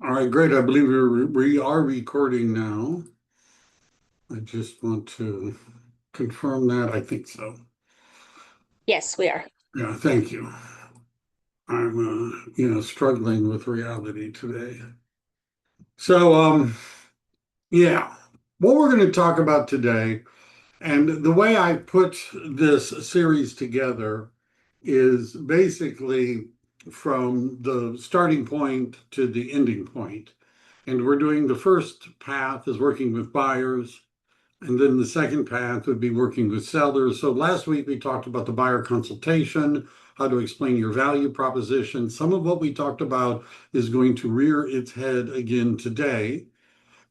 All right, great. I believe we are recording now. I just want to confirm that. I think so. Yes, we are. Yeah, thank you. I'm, struggling with reality today. So, yeah, what we're going to talk about today, and the way I put this series together is basically from the starting point to the ending point. And we're doing the first path is working with buyers. And then the second path would be working with sellers. So last week we talked about the buyer consultation, how to explain your value proposition. Some of what we talked about is going to rear its head again today.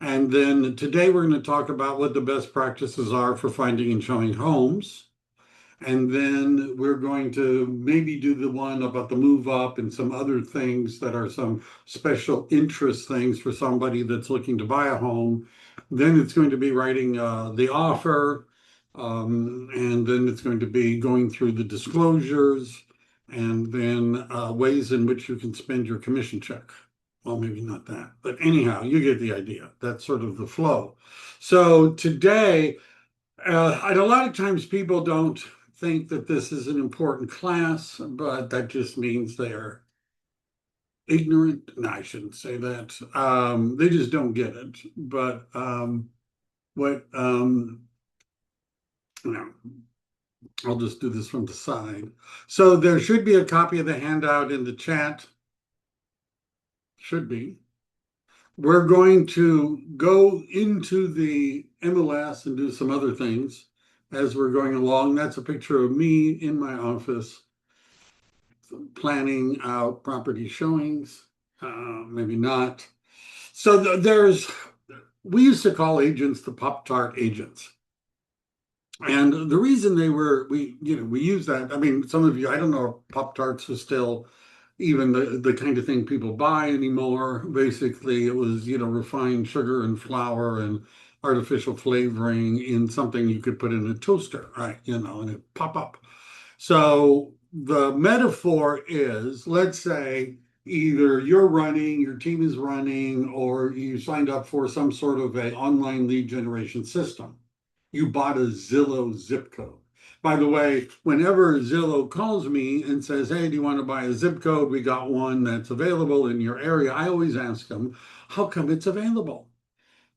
And then today we're going to talk about what the best practices are for finding and showing homes. And then we're going to maybe do the one about the move up and some other things that are some special interest things for somebody that's looking to buy a home. Then it's going to be writing the offer. And then it's going to be going through the disclosures and then ways in which you can spend your commission check. Well, maybe not that, but anyhow, you get the idea. That's sort of the flow. So today, and a lot of times people don't think that this is an important class, but that just means they're ignorant. No, I shouldn't say that. They just don't get it. But what, no, I'll just do this from the side. So there should be a copy of the handout in the chat. Should be. We're going to go into the MLS and do some other things as we're going along. That's a picture of me in my office planning out property showings, maybe not. So we used to call agents the Pop-Tart agents. And the reason we use that, I mean, some of you, I don't know if Pop-Tarts are still even the kind of thing people buy anymore. Basically, it was, refined sugar and flour and artificial flavoring in something you could put in a toaster, right? And it pop up. So the metaphor is, let's say either you're running, your team is running, or you signed up for some sort of a online lead generation system. You bought a Zillow zip code. By the way, whenever Zillow calls me and says, "Hey, do you want to buy a zip code? We got one that's available in your area," I always ask them, "How come it's available?"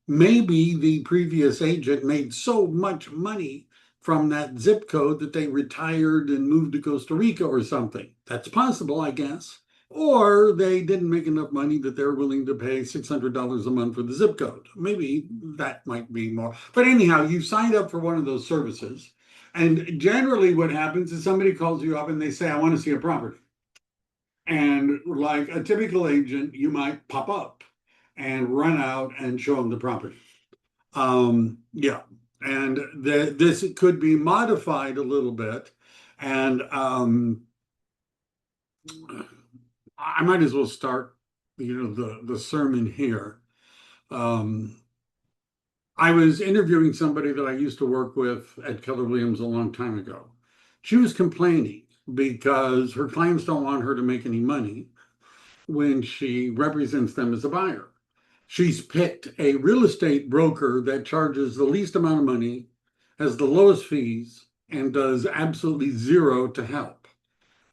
Maybe the previous agent made so much money from that zip code that they retired and moved to Costa Rica or something. That's possible, I guess. Or they didn't make enough money that they're willing to pay $600 a month for the zip code. Maybe that might be more. But anyhow, you signed up for one of those services. And generally, what happens is somebody calls you up and they say, "I want to see a property." And like a typical agent, you might pop up and run out and show them the property. Yeah, and this could be modified a little bit, and I might as well start, the sermon here. Um, I was interviewing somebody that I used to work with at Keller Williams a long time ago. She was complaining because her clients don't want her to make any money when she represents them as a buyer. She's picked a real estate broker that charges the least amount of money, has the lowest fees, and does absolutely zero to help.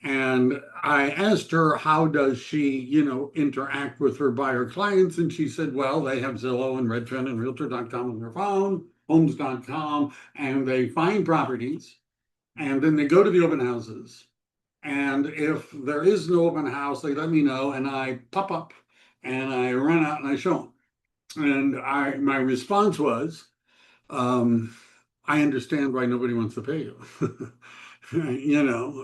And I asked her, how does she, interact with her buyer clients? And she said, well, they have Zillow and Redfin and Realtor.com on their phone, Homes.com, and they find properties, and then they go to the open houses. And if there is no open house, they let me know, and I pop up and I run out and I show them. And my response was, um, I understand why nobody wants to pay you.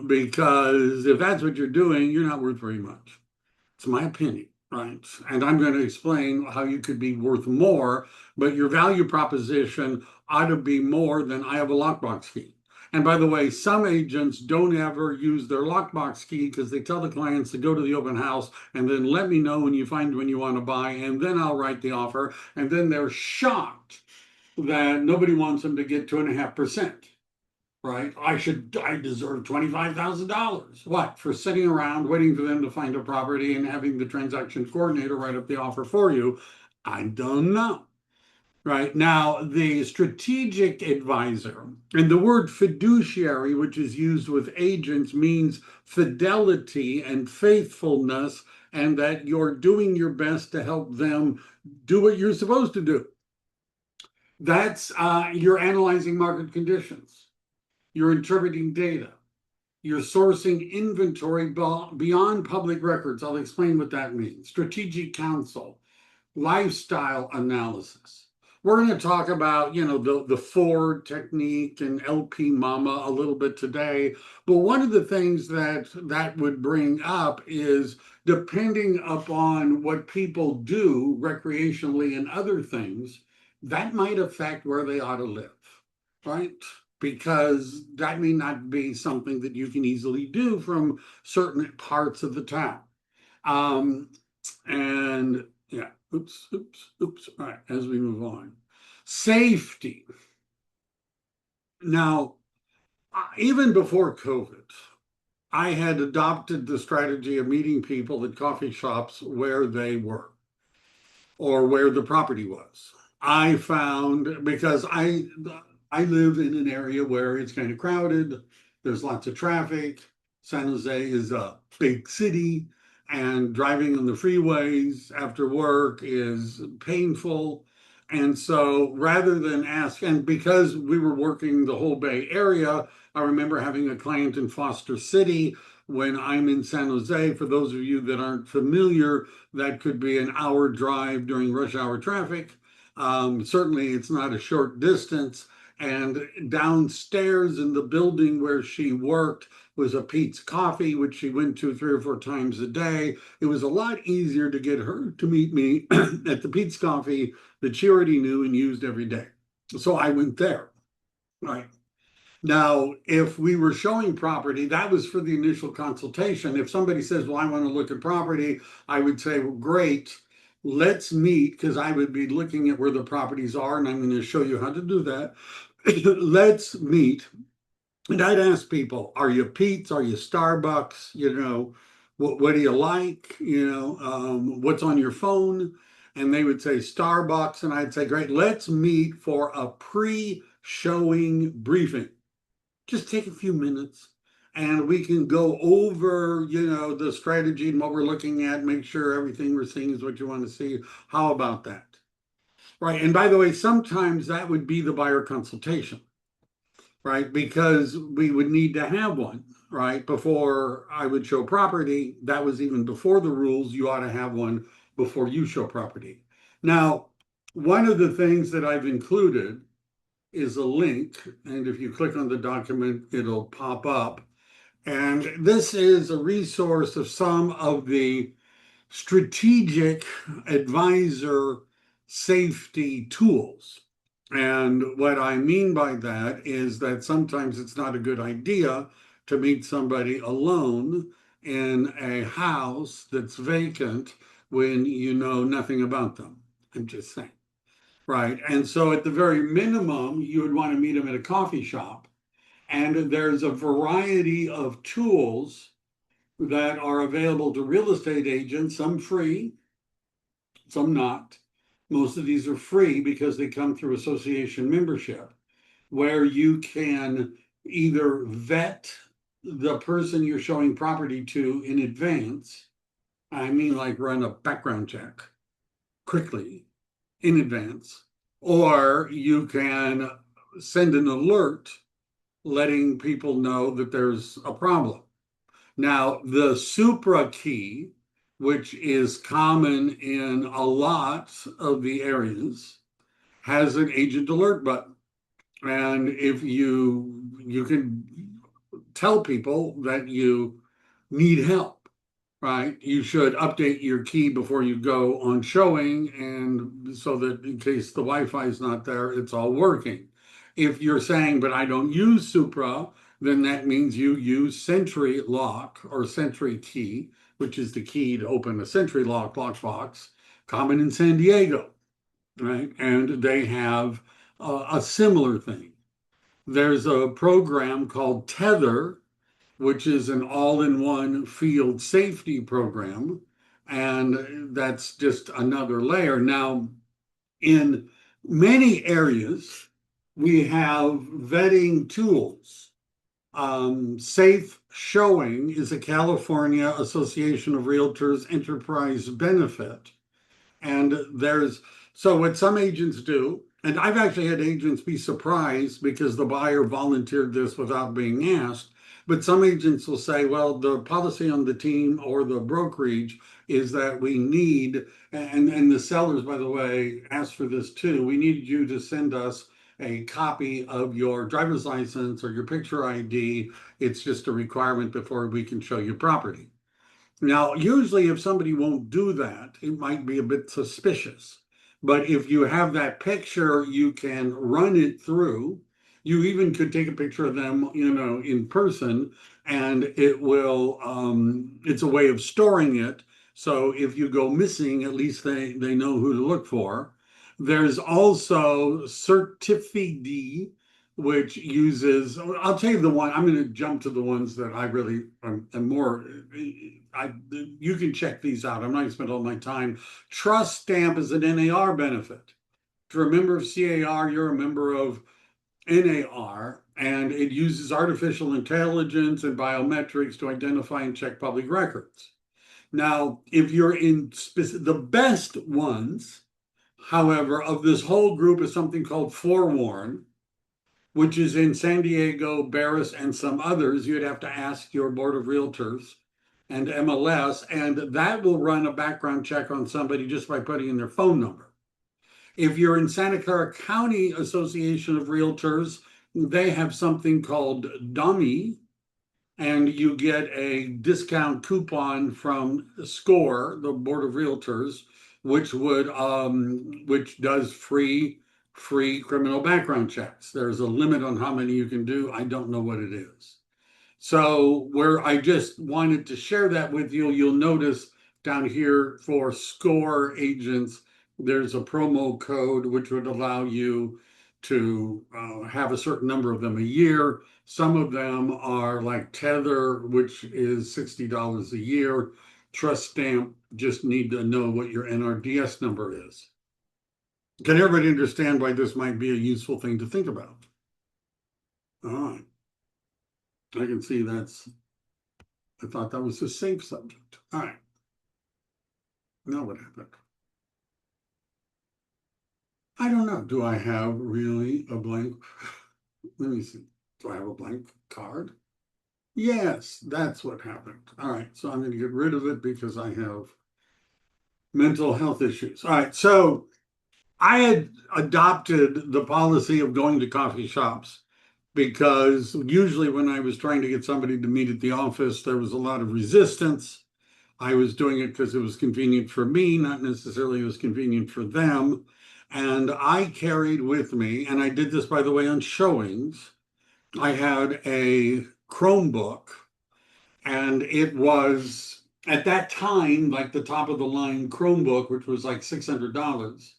Because if that's what you're doing, you're not worth very much. It's my opinion, right? And I'm going to explain how you could be worth more, but your value proposition ought to be more than "I have a lockbox key." And by the way, some agents don't ever use their lockbox key because they tell the clients to go to the open house and then let me know when you find when you want to buy, and then I'll write the offer. And then they're shocked that nobody wants them to get 2.5%. right? I deserve $25,000. What? For sitting around waiting for them to find a property and having the transaction coordinator write up the offer for you? I don't know. Right now, the strategic advisor and the word fiduciary, which is used with agents, means fidelity and faithfulness, and that you're doing your best to help them do what you're supposed to do. That's you're analyzing market conditions, you're interpreting data, you're sourcing inventory beyond public records. I'll explain what that means. Strategic counsel, lifestyle analysis. We're going to talk about, the Ford technique and LP Mama a little bit today. But one of the things that would bring up is depending upon what people do recreationally and other things, that might affect where they ought to live, right? Because that may not be something that you can easily do from certain parts of the town. Um, and yeah, oops, oops, oops. All right, as we move on. Safety. Now, even before COVID, I had adopted the strategy of meeting people at coffee shops where they were or where the property was. I found because I live in an area where it's kind of crowded, there's lots of traffic. San Jose is a big city, and driving on the freeways after work is painful. And so rather than ask, and because we were working the whole Bay Area, I remember having a client in Foster City when I'm in San Jose. For those of you that aren't familiar, that could be an hour drive during rush hour traffic. Certainly, it's not a short distance. And downstairs in the building where she worked was a Pete's Coffee, which she went to 3 or 4 times a day. It was a lot easier to get her to meet me at the Pete's Coffee that she already knew and used every day. So I went there. Right. Now, if we were showing property, that was for the initial consultation. If somebody says, well, I want to look at property, I would say, well, great, let's meet, because I would be looking at where the properties are, and I'm going to show you how to do that. Let's meet. And I'd ask people, are you Pete's? Are you Starbucks? What do you like? What's on your phone? And they would say Starbucks. And I'd say, great, let's meet for a pre-showing briefing. Just take a few minutes and we can go over, the strategy and what we're looking at, make sure everything we're seeing is what you want to see. How about that? Right. And by the way, sometimes that would be the buyer consultation, right? Because we would need to have one, right? Before I would show property. That was even before the rules. You ought to have one before you show property. Now, one of the things that I've included is a link, and if you click on the document, it'll pop up. And this is a resource of some of the strategic advisor safety tools. And what I mean by that is that sometimes it's not a good idea to meet somebody alone in a house that's vacant when you know nothing about them. I'm just saying. Right. And so at the very minimum, you would want to meet them at a coffee shop. And there's a variety of tools that are available to real estate agents, some free, some not. Most of these are free because they come through association membership, where you can either vet the person you're showing property to in advance. I mean, like run a background check quickly in advance, or you can send an alert letting people know that there's a problem. Now, the Supra key, which is common in a lot of the areas, has an agent alert button. And if you can tell people that you need help, right? You should update your key before you go on showing, and so that in case the Wi-Fi is not there, it's all working. If you're saying, but I don't use Supra, then that means you use Sentry Lock or Sentry Key, which is the key to open a Sentry Lock lockbox, common in San Diego, right? And they have a similar thing. There's a program called Tether, which is an all-in-one field safety program. And that's just another layer. Now, in many areas, we have vetting tools. Safe Showing is a California Association of Realtors enterprise benefit. And so what some agents do, and I've actually had agents be surprised because the buyer volunteered this without being asked. But some agents will say, well, the policy on the team or the brokerage is that we need, and the sellers, by the way, asked for this too. We need you to send us a copy of your driver's license or your picture ID. It's just a requirement before we can show you property. Now, usually if somebody won't do that, it might be a bit suspicious. But if you have that picture, you can run it through. You even could take a picture of them, in person, and it's a way of storing it. So if you go missing, at least they know who to look for. There's also Certifidi, which uses, I'll tell you the one, I'm going to jump to the ones that I really am more, you can check these out. I'm not going to spend all my time. Trust Stamp is an NAR benefit. If you're a member of CAR, you're a member of NAR, and it uses artificial intelligence and biometrics to identify and check public records. Now, if you're in the best ones, however, of this whole group is something called Forewarn, which is in San Diego, Barris, and some others. You'd have to ask your board of realtors and MLS, and that will run a background check on somebody just by putting in their phone number. If you're in Santa Clara County Association of Realtors, they have something called Dummy, and you get a discount coupon from SCORE, the Board of Realtors, which does free criminal background checks. There's a limit on how many you can do. I don't know what it is. So where I just wanted to share that with you, you'll notice down here for SCORE agents, there's a promo code which would allow you to have a certain number of them a year. Some of them are like Tether, which is $60 a year. Trust Stamp, just need to know what your NRDS number is. Can everybody understand why this might be a useful thing to think about? All right. I can see I thought that was a safe subject. All right. Now what happened? I don't know. Do I have really a blank? Let me see. Do I have a blank card? Yes, that's what happened. All right. So I'm going to get rid of it because I have mental health issues. All right. So I had adopted the policy of going to coffee shops because usually when I was trying to get somebody to meet at the office, there was a lot of resistance. I was doing it because it was convenient for me, not necessarily it was convenient for them. And I carried with me, and I did this, by the way, on showings, I had a Chromebook, and it was at that time like the top of the line Chromebook, which was like $600.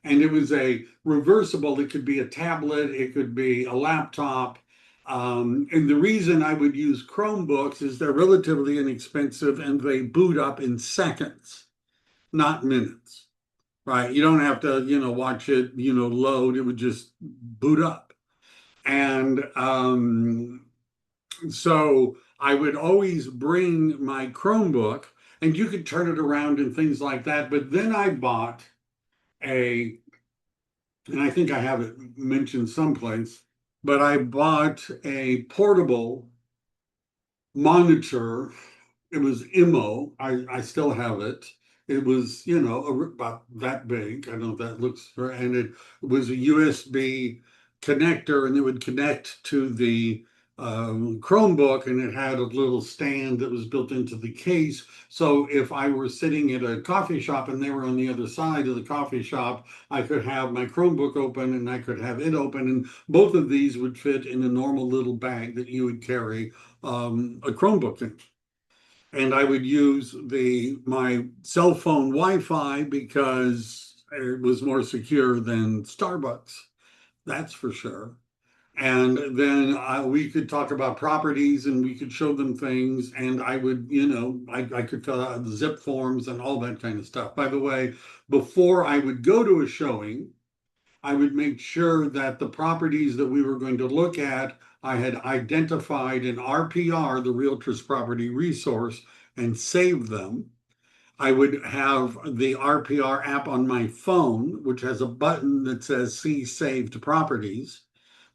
And it was a reversible. It could be a tablet, it could be a laptop. And the reason I would use Chromebooks is they're relatively inexpensive and they boot up in seconds, not minutes, right? You don't have to, watch it, load. It would just boot up. And so I would always bring my Chromebook, and you could turn it around and things like that. But then I bought and I think I have it mentioned someplace, but I bought a portable monitor. It was IMO. I still have it. It was, about that big. I don't know if that looks for, and it was a USB connector, and it would connect to the Chromebook, and it had a little stand that was built into the case. So if I were sitting at a coffee shop and they were on the other side of the coffee shop, I could have my Chromebook open and I could have it open, and both of these would fit in a normal little bag that you would carry a Chromebook in. And I would use my cell phone Wi-Fi because it was more secure than Starbucks. That's for sure. And then we could talk about properties and we could show them things. And I would, I could fill out the zip forms and all that kind of stuff. By the way, before I would go to a showing, I would make sure that the properties that we were going to look at, I had identified in RPR, the Realtor's Property Resource, and saved them. I would have the RPR app on my phone, which has a button that says See Saved Properties.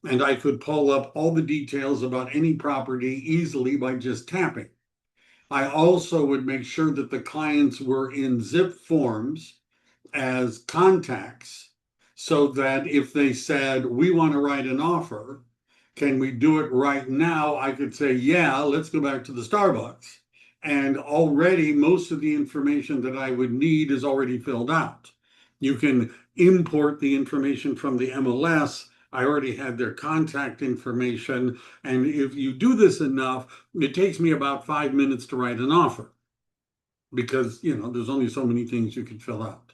And I could pull up all the details about any property easily by just tapping. I also would make sure that the clients were in zip forms as contacts so that if they said, we want to write an offer, can we do it right now? I could say, yeah, let's go back to the Starbucks. And already most of the information that I would need is already filled out. You can import the information from the MLS. I already had their contact information. And if you do this enough, it takes me about 5 minutes to write an offer because, there's only so many things you could fill out.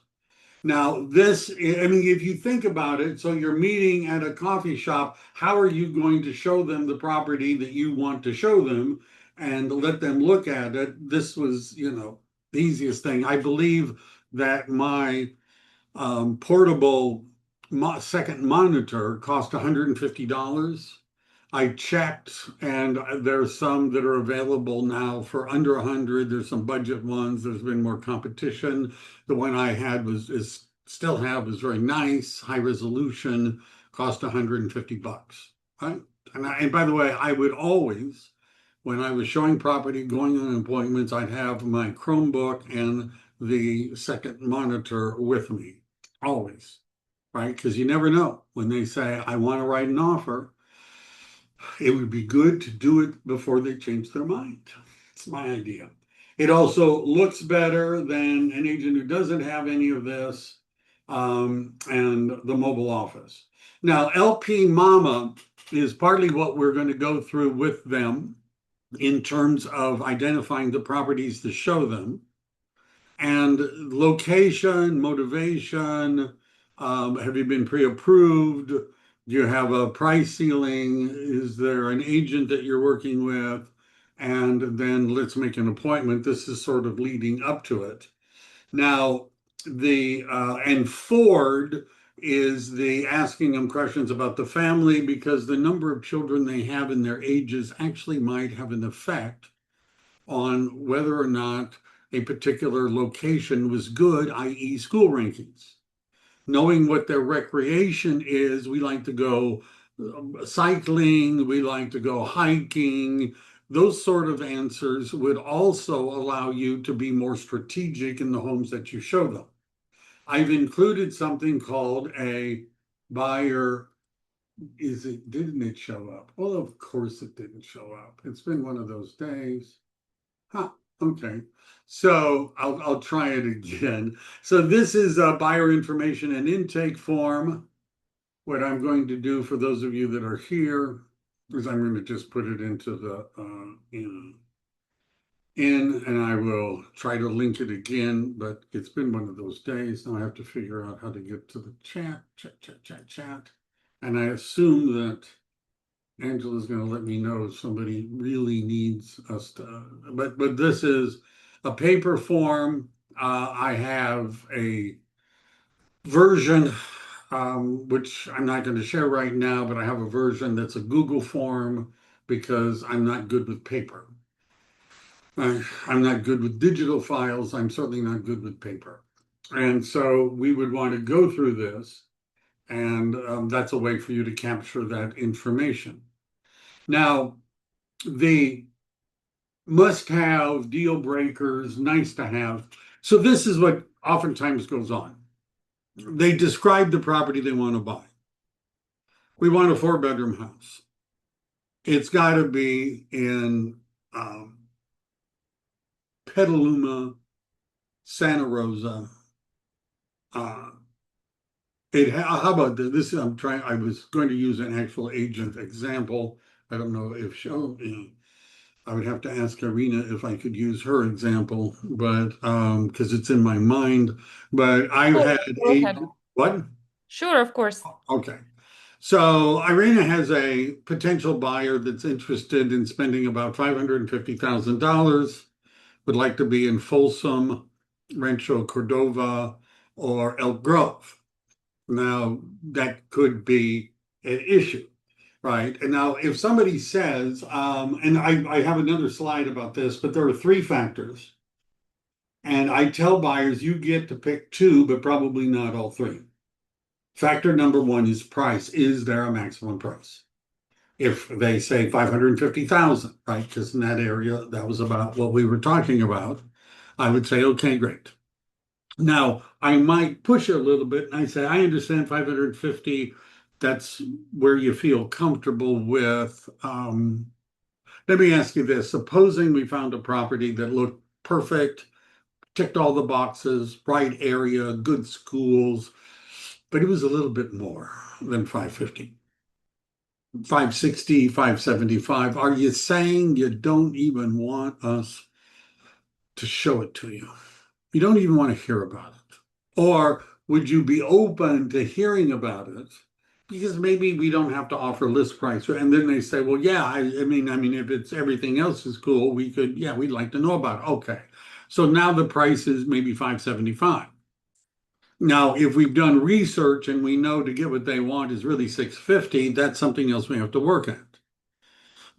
Now, if you think about it, so you're meeting at a coffee shop, how are you going to show them the property that you want to show them and let them look at it? This was, the easiest thing. I believe that my portable second monitor cost $150. I checked, and there's some that are available now for under 100. There's some budget ones. There's been more competition. The one I had still have is very nice, high resolution, cost $150. Right? And by the way, I would always, when I was showing property, going on appointments, I'd have my Chromebook and the second monitor with me, always, right? Because you never know when they say, I want to write an offer. It would be good to do it before they change their mind. It's my idea. It also looks better than an agent who doesn't have any of this, and the mobile office. Now, LP Mama is partly what we're going to go through with them in terms of identifying the properties to show them and location, motivation. Have you been pre-approved? Do you have a price ceiling? Is there an agent that you're working with? And then let's make an appointment. This is sort of leading up to it. Now, and Ford is the asking them questions about the family because the number of children they have and their ages actually might have an effect on whether or not a particular location was good, i.e., school rankings. Knowing what their recreation is, we like to go cycling, we like to go hiking. Those sort of answers would also allow you to be more strategic in the homes that you show them. I've included something called a buyer. Didn't it show up? Well, of course it didn't show up. It's been one of those days. Huh, okay. So I'll try it again. So this is a buyer information and intake form. What I'm going to do for those of you that are here is I'm going to just put it into the and I will try to link it again, but it's been one of those days. Now I have to figure out how to get to the chat. And I assume that Angela's going to let me know if somebody really needs us to, but this is a paper form. I have a version, which I'm not going to share right now, but I have a version that's a Google form because I'm not good with paper. I'm not good with digital files. I'm certainly not good with paper. And so we would want to go through this, and that's a way for you to capture that information. Now, the must have, deal breakers, nice to have. So this is what oftentimes goes on. They describe the property they want to buy. We want a 4-bedroom house. It's got to be in Petaluma, Santa Rosa. How about this? I was going to use an actual agent example. I don't know if I would have to ask Karina if I could use her example, but because it's in my mind. But I've Sure, had go ahead. what? Sure, of course. Okay. So Irina has a potential buyer that's interested in spending about $550,000, would like to be in Folsom, Rancho Cordova, or Elk Grove. Now, that could be an issue, right? And now, if somebody says, and I have another slide about this, but there are three factors. And I tell buyers, you get to pick two, but probably not all three. Factor number one is price. Is there a maximum price? If they say 550,000, right? Because in that area, that was about what we were talking about. I would say, okay, great. Now, I might push it a little bit and I say, I understand 550, that's where you feel comfortable with. Let me ask you this. Supposing we found a property that looked perfect, ticked all the boxes, right area, good schools, but it was a little bit more than 550. 560, 575. Are you saying you don't even want us to show it to you? You don't even want to hear about it? Or would you be open to hearing about it? Because maybe we don't have to offer list price. And then they say, well, yeah, I mean, if it's everything else is cool, we could, yeah, we'd like to know about it. Okay. So now the price is maybe 575. Now, if we've done research and we know to get what they want is really 650, that's something else we have to work at.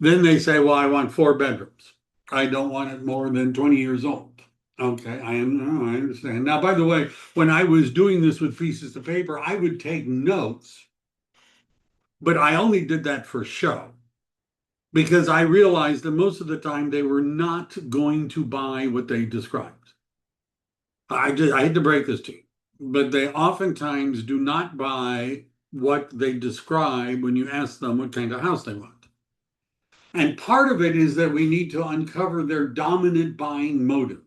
Then they say, well, I want 4 bedrooms. I don't want it more than 20 years old. Okay, I understand. Now, by the way, when I was doing this with pieces of paper, I would take notes, but I only did that for show because I realized that most of the time they were not going to buy what they described. I had to break this to you, but they oftentimes do not buy what they describe when you ask them what kind of house they want. And part of it is that we need to uncover their dominant buying motive.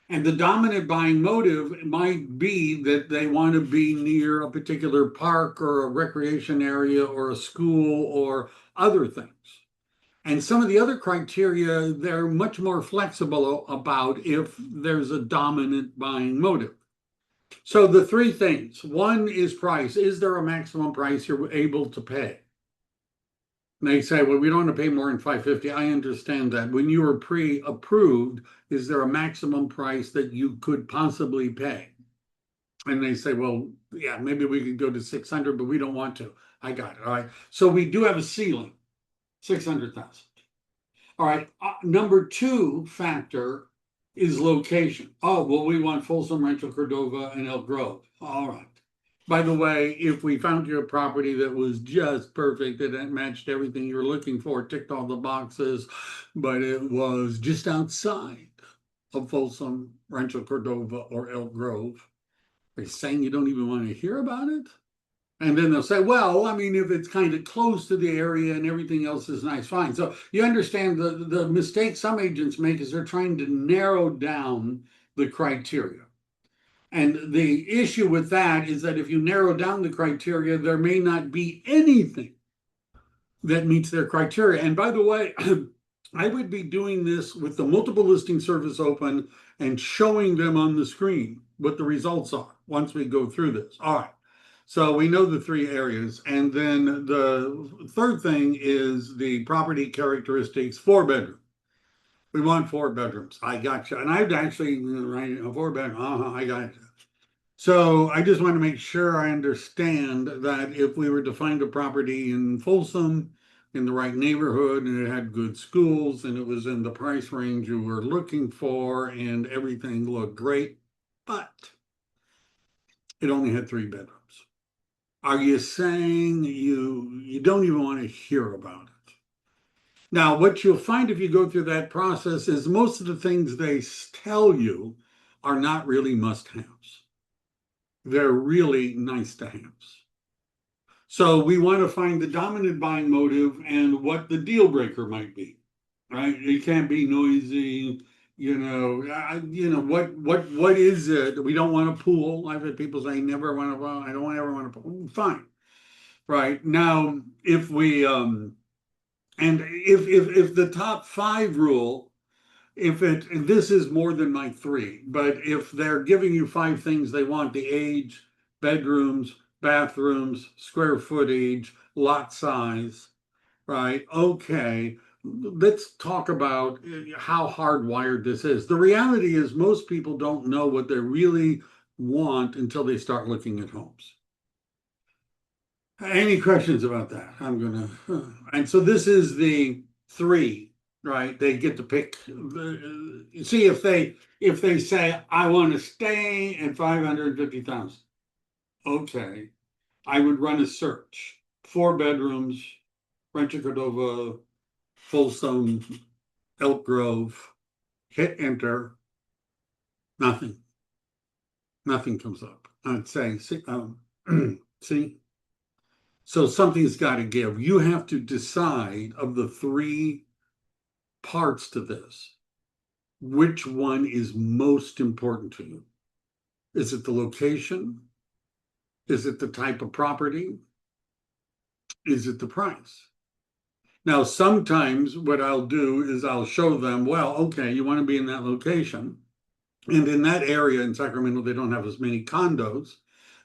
And the dominant buying motive might be that they want to be near a particular park or a recreation area or a school or other things. And some of the other criteria, they're much more flexible about if there's a dominant buying motive. So the three things, one is price. Is there a maximum price you're able to pay? And they say, well, we don't want to pay more than 550. I understand that. When you were pre-approved, is there a maximum price that you could possibly pay? And they say, well, yeah, maybe we could go to 600, but we don't want to. I got it. All right. So we do have a ceiling, 600,000. All right. Number two factor is location. Oh, well, we want Folsom, Rancho Cordova, and Elk Grove. All right. By the way, if we found you a property that was just perfect, that it matched everything you were looking for, ticked all the boxes, but it was just outside of Folsom, Rancho Cordova, or Elk Grove, are you saying you don't even want to hear about it? And then they'll say, well, I mean, if it's kind of close to the area and everything else is nice, fine. So you understand the mistake some agents make is they're trying to narrow down the criteria. And the issue with that is that if you narrow down the criteria, there may not be anything that meets their criteria. And by the way, I would be doing this with the multiple listing service open and showing them on the screen what the results are once we go through this. All right. So we know the three areas. And then the third thing is the property characteristics, 4 bedroom. We want 4 bedrooms. I got you. And I'd actually write a 4 bedroom. I got you. So I just want to make sure I understand that if we were to find a property in Folsom, in the right neighborhood, and it had good schools, and it was in the price range you were looking for, and everything looked great, but it only had 3 bedrooms. Are you saying you don't even want to hear about it? Now, what you'll find if you go through that process is most of the things they tell you are not really must-haves. They're really nice to haves. So we want to find the dominant buying motive and what the deal breaker might be, right? It can't be noisy, what is it? We don't want a pool. I've had people say, never want to, I don't ever want a pool. Fine. Right. Now, if we, and if the top 5 rule, and this is more than my 3, but if they're giving you 5 things they want, the age, bedrooms, bathrooms, square footage, lot size, right? Okay, let's talk about how hardwired this is. The reality is most people don't know what they really want until they start looking at homes. Any questions about that? And so this is the three, right? They get to pick. See if they say I want to stay at 550,000. Okay, I would run a search. 4 bedrooms, Rancho Cordova, Folsom, Elk Grove. Hit enter. Nothing. Nothing comes up. I'd say see. See. So something's got to give. You have to decide of the three parts to this, which one is most important to you. Is it the location? Is it the type of property? Is it the price? Now, sometimes what I'll do is I'll show them, well, okay, you want to be in that location. And in that area in Sacramento, they don't have as many condos,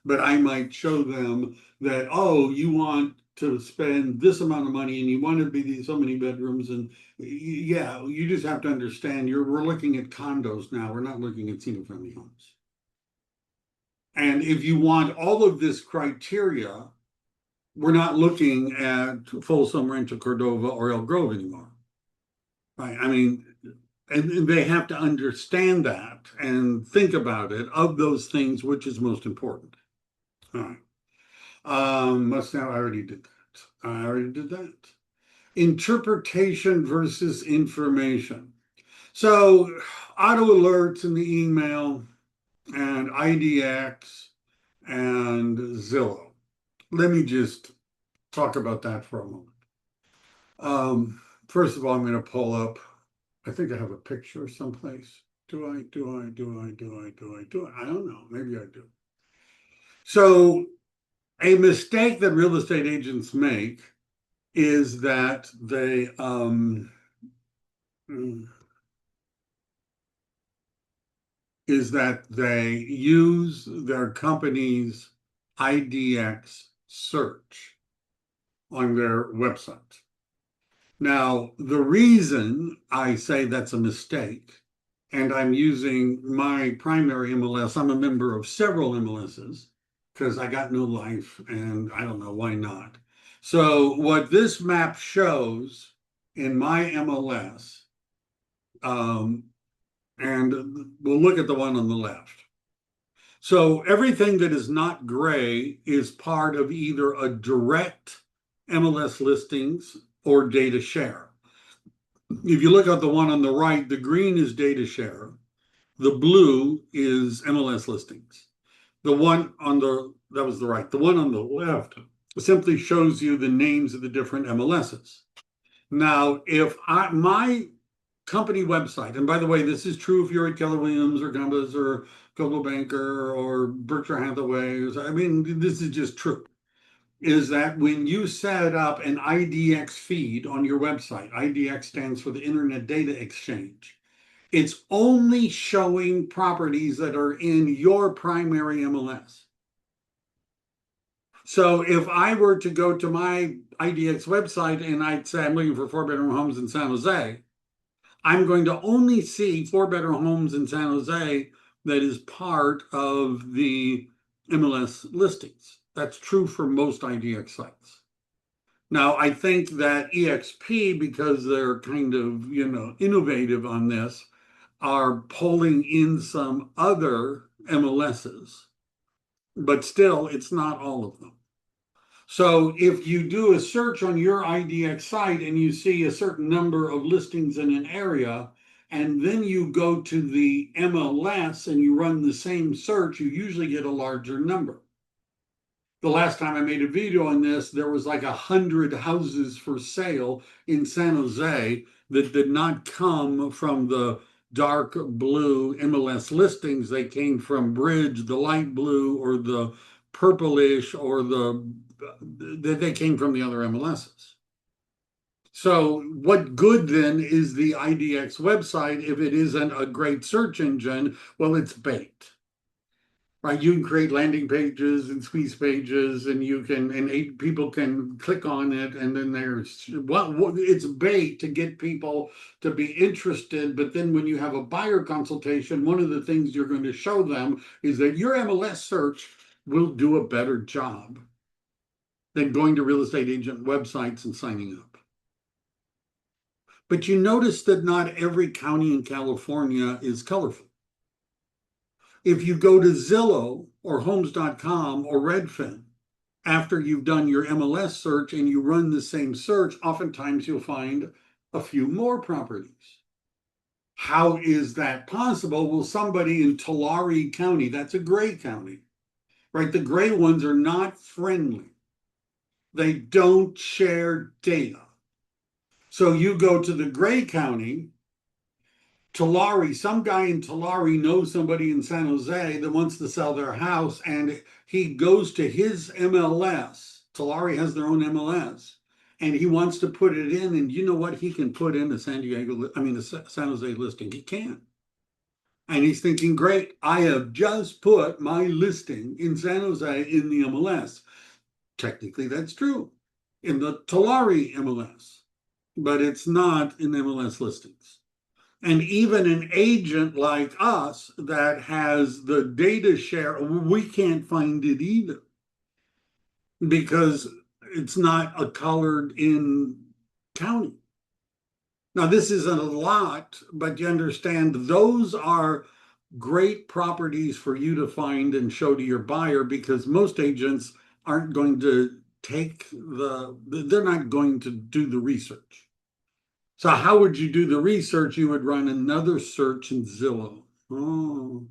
but I might show them that, oh, you want to spend this amount of money and you want to be so many bedrooms. And yeah, you just have to understand we're looking at condos now. We're not looking at single family homes. And if you want all of this criteria, we're not looking at Folsom, Rancho Cordova, or Elk Grove anymore. Right? I mean, and they have to understand that and think about it of those things, which is most important. All right. Must now I already did that. I already did that. Interpretation versus information. So auto alerts in the email and IDX and Zillow. Let me just talk about that for a moment. First of all, I'm going to pull up. I think I have a picture someplace. Do I? I don't know. Maybe I do. So a mistake that real estate agents make is that they use their company's IDX search on their website. Now, the reason I say that's a mistake, and I'm using my primary MLS, I'm a member of several MLSs because I got no life and I don't know why not. So what this map shows in my MLS, and we'll look at the one on the left. So everything that is not gray is part of either a direct MLS listings or data share. If you look at the one on the right, the green is data share. The blue is MLS listings. The one on that was the right. The one on the left simply shows you the names of the different MLSs. Now, if my company website, and by the way, this is true if you're at Keller Williams or Compass or Global Banker or Berkshire Hathaway. I mean, this is just true. Is that when you set up an IDX feed on your website, IDX stands for the Internet Data Exchange, it's only showing properties that are in your primary MLS. So if I were to go to my IDX website and I'd say I'm looking for 4-bedroom homes in San Jose, I'm going to only see 4-bedroom homes in San Jose that is part of the MLS listings. That's true for most IDX sites. Now, I think that EXP, because they're kind of, innovative on this, are pulling in some other MLSs, but still, it's not all of them. So if you do a search on your IDX site and you see a certain number of listings in an area, and then you go to the MLS and you run the same search, you usually get a larger number. The last time I made a video on this, there was like 100 houses for sale in San Jose that did not come from the dark blue MLS listings. They came from Bridge, the light blue, or the purplish, or they came from the other MLSs. So what good then is the IDX website if it isn't a great search engine? Well, it's bait. right? You can create landing pages and squeeze pages, and people can click on it, and then there's it's bait to get people to be interested. But then when you have a buyer consultation, one of the things you're going to show them is that your MLS search will do a better job than going to real estate agent websites and signing up. But you notice that not every county in California is colorful. If you go to Zillow or Homes.com or Redfin, after you've done your MLS search and you run the same search, oftentimes you'll find a few more properties. How is that possible? Well, somebody in Tulare County, that's a gray county, right? The gray ones are not friendly. They don't share data. So you go to the gray county, Tulare, some guy in Tulare knows somebody in San Jose that wants to sell their house, and he goes to his MLS. Tulare has their own MLS, and he wants to put it in. And you know what? He can put in a San Jose listing. He can. And he's thinking, great, I have just put my listing in San Jose in the MLS. Technically, that's true in the Tulare MLS, but it's not in MLS listings. And even an agent like us that has the data share, we can't find it either because it's not a colored in county. Now, this isn't a lot, but you understand those are great properties for you to find and show to your buyer because most agents aren't going to they're not going to do the research. So how would you do the research? You would run another search in Zillow. Oh,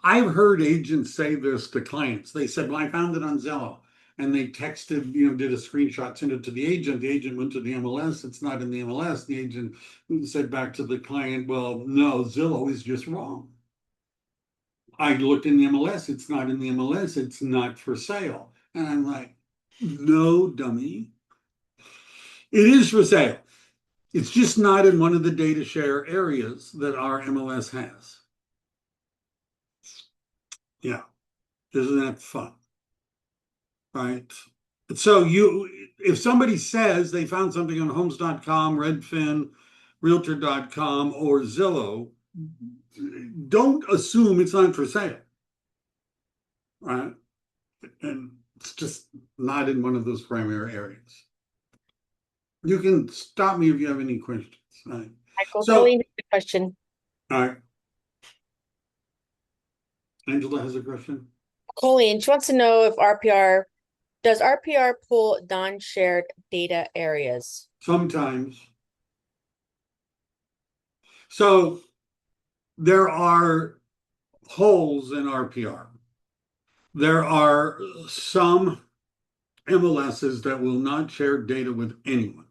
I've heard agents say this to clients. They said, well, I found it on Zillow. And they texted, did a screenshot, sent it to the agent. The agent went to the MLS. It's not in the MLS. The agent said back to the client, well, no, Zillow is just wrong. I looked in the MLS. It's not in the MLS. It's not for sale. And I'm like, no, dummy. It is for sale. It's just not in one of the data share areas that our MLS has. Yeah, isn't that fun? Right. So if somebody says they found something on homes.com, Redfin, realtor.com, or Zillow, don't assume it's not for sale. Right. And it's just not in one of those primary areas. You can stop me if you have any questions. Right. Michael, So, Colleen has a question. all right. Angela has a question. Colleen, she wants to know if does RPR pull non-shared data areas? Sometimes. So there are holes in RPR. There are some MLSs that will not share data with anyone,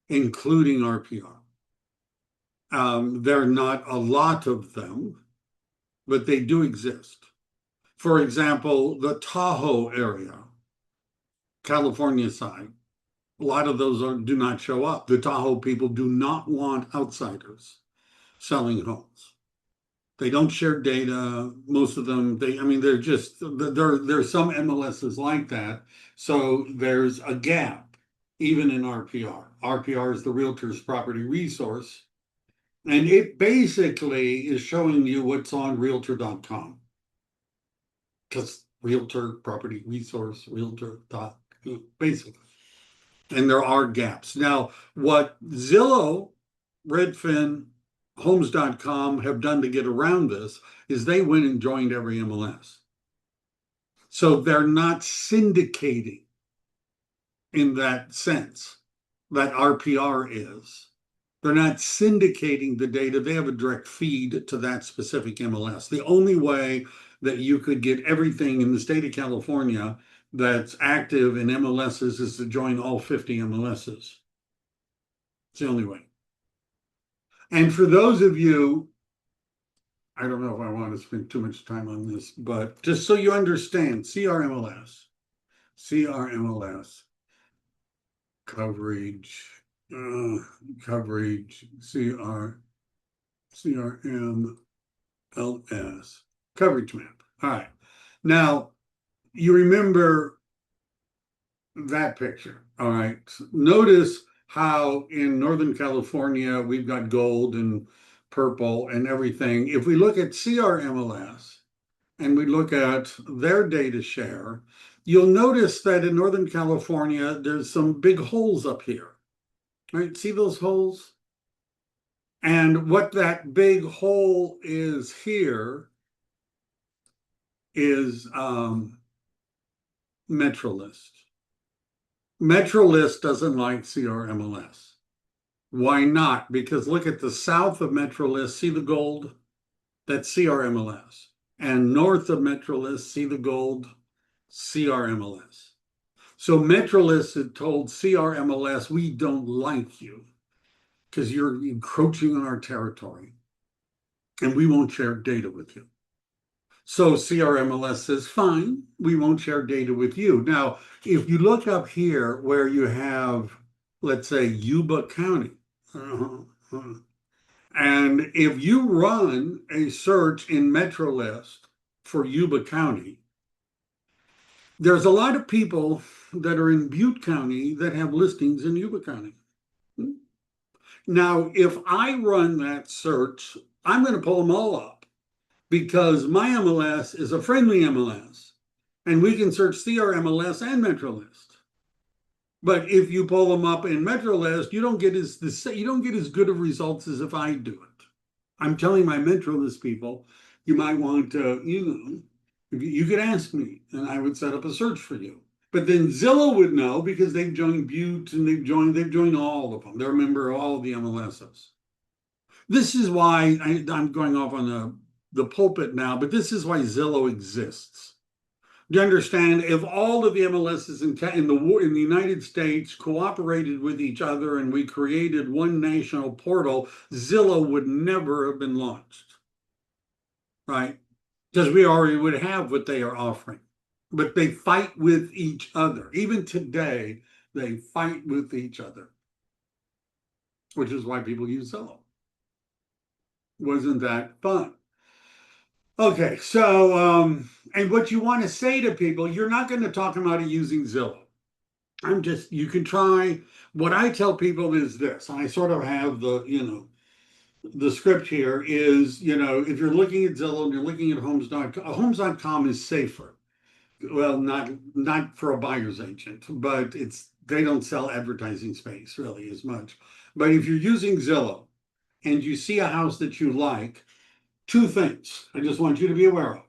including RPR. There are not a lot of them, but they do exist. For example, the Tahoe area, California side, a lot of those do not show up. The Tahoe people do not want outsiders selling homes. They don't share data. Most of them, there's some MLSs like that. So there's a gap, even in RPR. RPR is the Realtor's Property Resource. And it basically is showing you what's on realtor.com. Because Realtor Property Resource, basically. And there are gaps. Now, what Zillow, Redfin, Homes.com have done to get around this is they went and joined every MLS. So they're not syndicating in that sense that RPR is. They're not syndicating the data. They have a direct feed to that specific MLS. The only way that you could get everything in the state of California that's active in MLSs is to join all 50 MLSs. It's the only way. And for those of you, I don't know if I want to spend too much time on this, but just so you understand, CRMLS, coverage, CRMLS, coverage map. All right. Now, you remember that picture. All right. Notice how in Northern California we've got gold and purple and everything. If we look at CRMLS and we look at their data share, you'll notice that in Northern California, there's some big holes up here. Right? See those holes? And what that big hole is here is MetroList. MetroList doesn't like CRMLS. Why not? Because look at the south of MetroList, see the gold? That's CRMLS. And north of MetroList, see the gold? CRMLS. So MetroList had told CRMLS, we don't like you because you're encroaching on our territory and we won't share data with you. So CRMLS says, fine, we won't share data with you. Now, if you look up here where you have, let's say, Yuba County, and if you run a search in MetroList for Yuba County, there's a lot of people that are in Butte County that have listings in Yuba County. Now, if I run that search, I'm going to pull them all up because my MLS is a friendly MLS and we can search CRMLS and MetroList. But if you pull them up in MetroList, you don't get as good of results as if I do it. I'm telling my MetroList people, you might want to, you could ask me and I would set up a search for you. But then Zillow would know because they've joined Butte and they've joined all of them. They're a member of all of the MLSs. This is why I'm going off on the pulpit now, but this is why Zillow exists. Do you understand? If all of the MLSs in the United States cooperated with each other and we created one national portal, Zillow would never have been launched, right? Because we already would have what they are offering. But they fight with each other. Even today, they fight with each other, which is why people use Zillow. Wasn't that fun? Okay, so, and what you want to say to people, you're not going to talk them out of using Zillow. You can try. What I tell people is this, and I sort of have the script here is, if you're looking at Zillow and you're looking at homes.com, homes.com is safer. Well, not for a buyer's agent, but they don't sell advertising space really as much. But if you're using Zillow and you see a house that you like, two things I just want you to be aware of.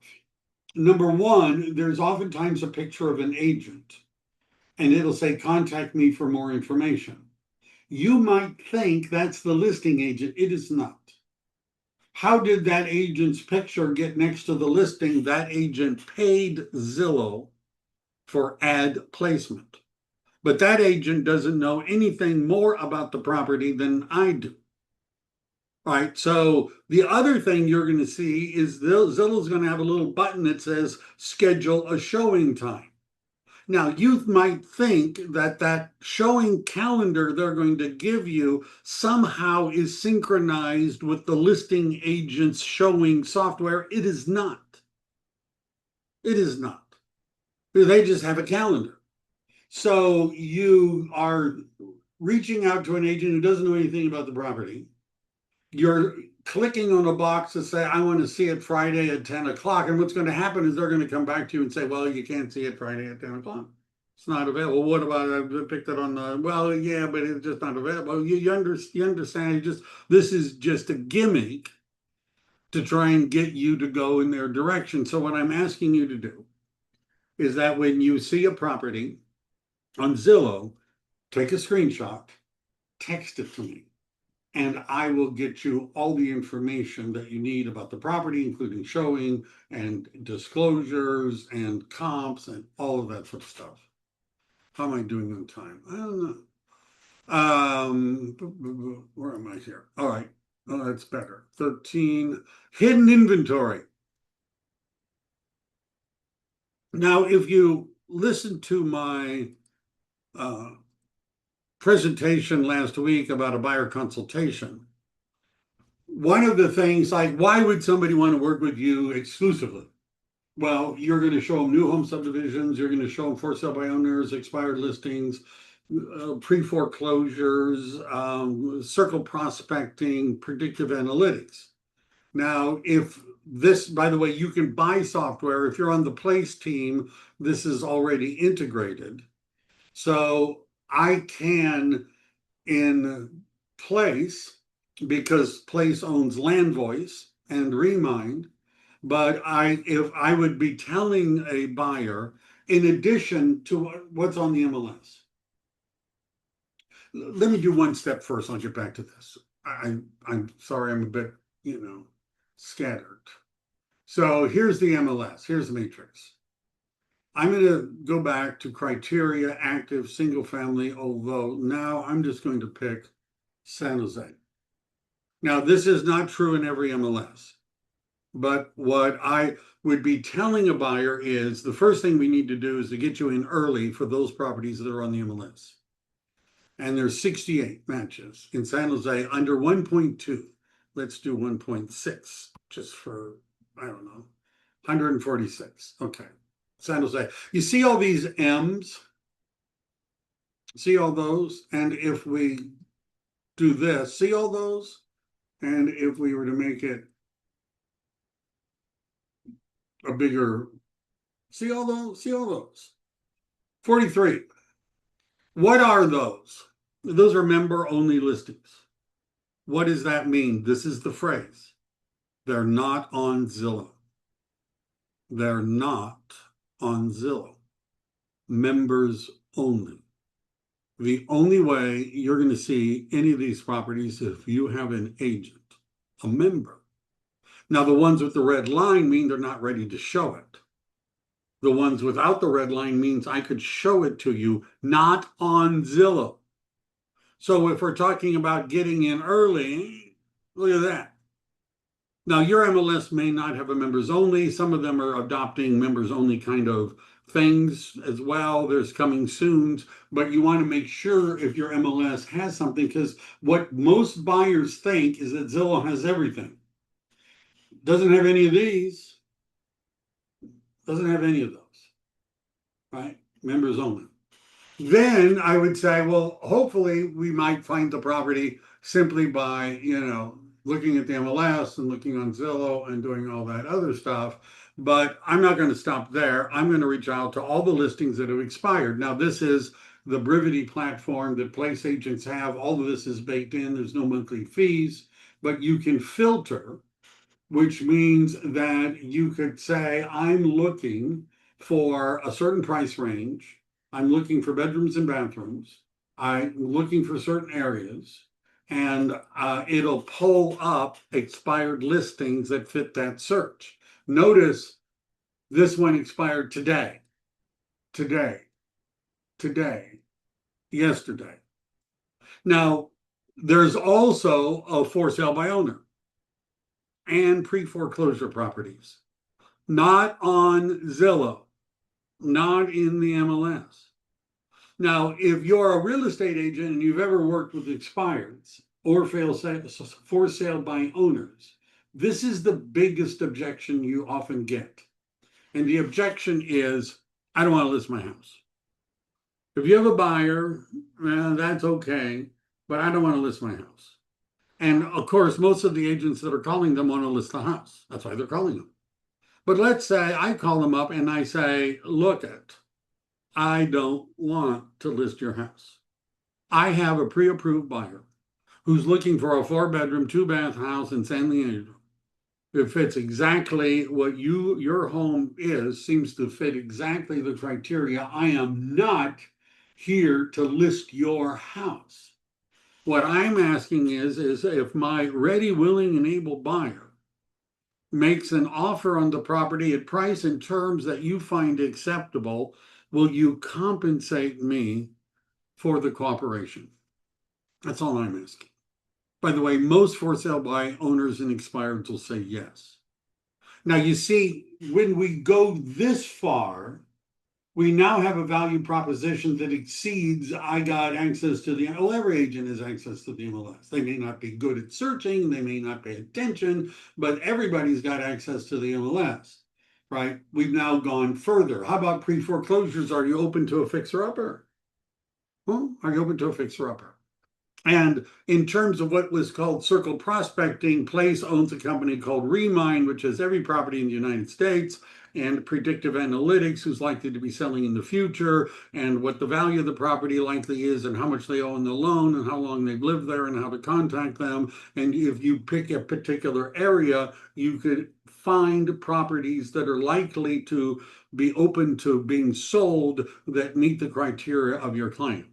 Number one, there's oftentimes a picture of an agent and it'll say, contact me for more information. You might think that's the listing agent. It is not. How did that agent's picture get next to the listing? That agent paid Zillow for ad placement. But that agent doesn't know anything more about the property than I do. Right. So the other thing you're going to see is Zillow's going to have a little button that says schedule a showing time. Now, you might think that showing calendar they're going to give you somehow is synchronized with the listing agent's showing software. It is not. It is not. They just have a calendar. So you are reaching out to an agent who doesn't know anything about the property. You're clicking on a box to say, I want to see it Friday at 10 o'clock. And what's going to happen is they're going to come back to you and say, well, you can't see it Friday at 10 o'clock. It's not available. What about I picked it on well, yeah, but it's just not available. You understand, this is just a gimmick to try and get you to go in their direction. So what I'm asking you to do is that when you see a property on Zillow, take a screenshot, text it to me, and I will get you all the information that you need about the property, including showing and disclosures and comps and all of that sort of stuff. How am I doing on time? I don't know. Where am I here? All right. Oh, that's better. 13, hidden inventory. Now, if you listen to my presentation last week about a buyer consultation, one of the things, like, why would somebody want to work with you exclusively? Well, you're going to show them new home subdivisions, you're going to show them for sale by owners, expired listings, pre-foreclosures, circle prospecting, predictive analytics. Now, if this, by the way, you can buy software. If you're on the Place team, this is already integrated. So I can, in Place, because Place owns LandVoice and Remind, but if I would be telling a buyer, in addition to what's on the MLS. Let me do one step first. I'll get back to this. I'm sorry, I'm a bit, scattered. So here's the MLS. Here's the matrix. I'm going to go back to criteria, active, single family, although now I'm just going to pick San Jose. Now, this is not true in every MLS, but what I would be telling a buyer is the first thing we need to do is to get you in early for those properties that are on the MLS. And there's 68 matches in San Jose under 1.2. Let's do 1.6 just for, I don't know, 146. Okay. San Jose. You see all these M's? See all those? And if we do this, see all those? And if we were to make it a bigger, see all those? See all those? 43. What are those? Those are member-only listings. What does that mean? This is the phrase. They're not on Zillow. They're not on Zillow. Members only. The only way you're going to see any of these properties is if you have an agent, a member. Now, the ones with the red line mean they're not ready to show it. The ones without the red line means I could show it to you, not on Zillow. So if we're talking about getting in early, look at that. Now, your MLS may not have a members only. Some of them are adopting members only kind of things as well. There's coming soon, but you want to make sure if your MLS has something, because what most buyers think is that Zillow has everything. Doesn't have any of these. Doesn't have any of those, right? Members only. Then I would say, well, hopefully we might find the property simply by, looking at the MLS and looking on Zillow and doing all that other stuff. But I'm not going to stop there. I'm going to reach out to all the listings that have expired. Now, this is the Brivity platform that Place agents have. All of this is baked in. There's no monthly fees, but you can filter, which means that you could say, I'm looking for a certain price range. I'm looking for bedrooms and bathrooms. I'm looking for certain areas, and it'll pull up expired listings that fit that search. Notice this one expired today, yesterday. Now, there's also a for sale by owner and pre-foreclosure properties, not on Zillow, not in the MLS. Now, if you're a real estate agent and you've ever worked with expireds or for sale by owners, this is the biggest objection you often get. And the objection is, I don't want to list my house. If you have a buyer, that's okay, but I don't want to list my house. And of course, most of the agents that are calling them want to list the house. That's why they're calling them. But let's say I call them up and I say, look I don't want to list your house. I have a pre-approved buyer who's looking for a 4-bedroom, 2-bath house in San Leandro. It fits exactly what your home seems to fit exactly the criteria. I am not here to list your house. What I'm asking is if my ready, willing, and able buyer makes an offer on the property at price and terms that you find acceptable, will you compensate me for the cooperation? That's all I'm asking. By the way, most for sale by owners and expireds will say yes. Now, you see, when we go this far, we now have a value proposition that exceeds, I got access to the, well, every agent has access to the MLS. They may not be good at searching, they may not pay attention, but everybody's got access to the MLS. right? We've now gone further. How about pre-foreclosures? Are you open to a fixer-upper? Well, are you open to a fixer-upper? And in terms of what was called circle prospecting, Place owns a company called Remind, which has every property in the United States, and predictive analytics, who's likely to be selling in the future, and what the value of the property likely is, and how much they owe on the loan, and how long they've lived there, and how to contact them. And if you pick a particular area, you could find properties that are likely to be open to being sold that meet the criteria of your client.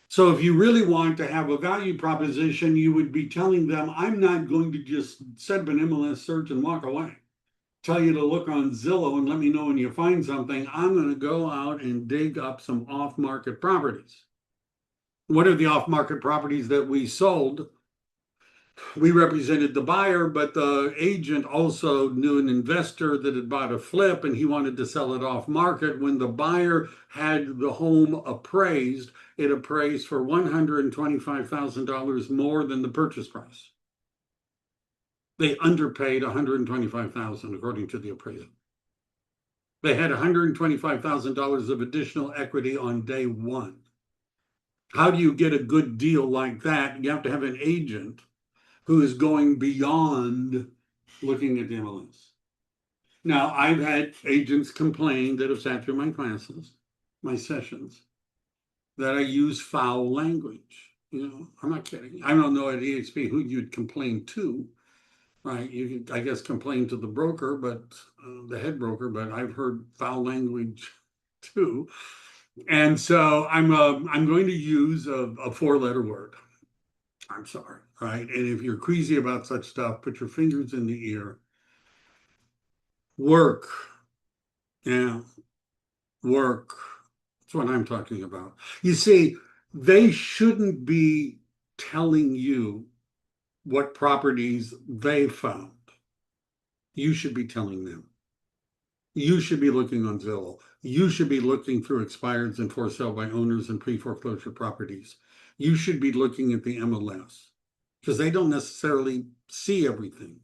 So if you really want to have a value proposition, you would be telling them, I'm not going to just set up an MLS search and walk away. Tell you to look on Zillow and let me know when you find something. I'm going to go out and dig up some off-market properties. What are the off-market properties that we sold? We represented the buyer, but the agent also knew an investor that had bought a flip and he wanted to sell it off market. When the buyer had the home appraised, it appraised for $125,000 more than the purchase price. They underpaid $125,000 according to the appraisal. They had $125,000 of additional equity on day one. How do you get a good deal like that? You have to have an agent who is going beyond looking at the MLS. Now, I've had agents complain that have sat through my classes, my sessions, that I use foul language. You know, I'm not kidding. I don't know at EXP who you'd complain to, right? You could, I guess, complain to the broker, but the head broker, but I've heard foul language too. And so I'm going to use a four-letter word. I'm sorry, right? And if you're queasy about such stuff, put your fingers in the ear. Work. Yeah, work. That's what I'm talking about. You see, they shouldn't be telling you what properties they found. You should be telling them. You should be looking on Zillow. You should be looking through expireds and for sale by owners and pre-foreclosure properties. You should be looking at the MLS because they don't necessarily see everything.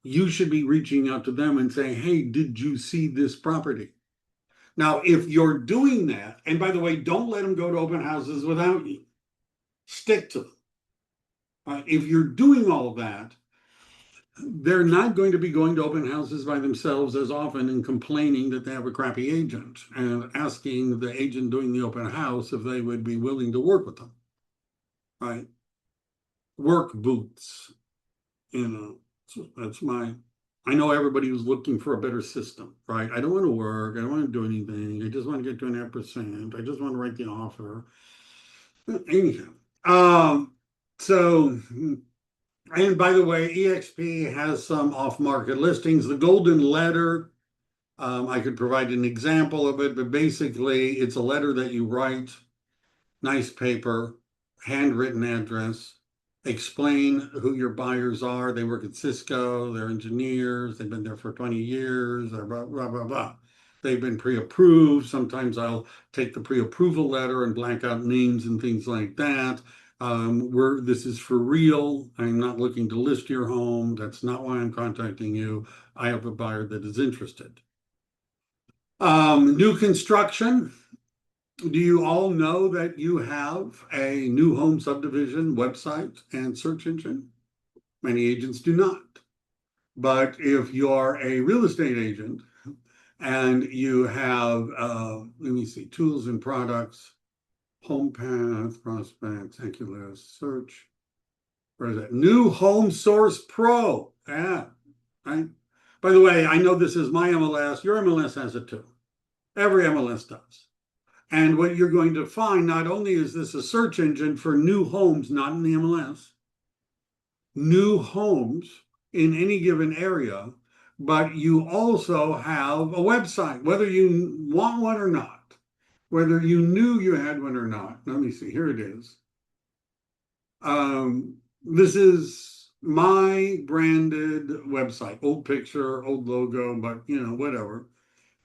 You should be reaching out to them and saying, hey, did you see this property? Now, if you're doing that, and by the way, don't let them go to open houses without you. Stick to them. If you're doing all of that, they're not going to be going to open houses by themselves as often and complaining that they have a crappy agent and asking the agent doing the open house if they would be willing to work with them. Right? Work boots. You know, so that's I know everybody was looking for a better system, right? I don't want to work. I don't want to do anything. I just want to get 2.5%. I just want to write the offer. Anyhow, so and by the way, EXP has some off-market listings. The Golden Letter, I could provide an example of it, but basically it's a letter that you write, nice paper, handwritten address, explain who your buyers are. They work at Cisco, they're engineers, they've been there for 20 years, blah, blah, blah, blah. They've been pre-approved. Sometimes I'll take the pre-approval letter and blank out names and things like that. This is for real. I'm not looking to list your home. That's not why I'm contacting you. I have a buyer that is interested. New construction. Do you all know that you have a new home subdivision website and search engine? Many agents do not. But if you're a real estate agent and you have, let me see, tools and products, home path, prospects, Eculist, search. Where is it? New Home Source Pro. Yeah, right. By the way, I know this is my MLS. Your MLS has it too. Every MLS does. And what you're going to find, not only is this a search engine for new homes, not in the MLS, new homes in any given area, but you also have a website, whether you want one or not. Whether you knew you had one or not. Let me see, here it is. This is my branded website, old picture, old logo, but you know, whatever.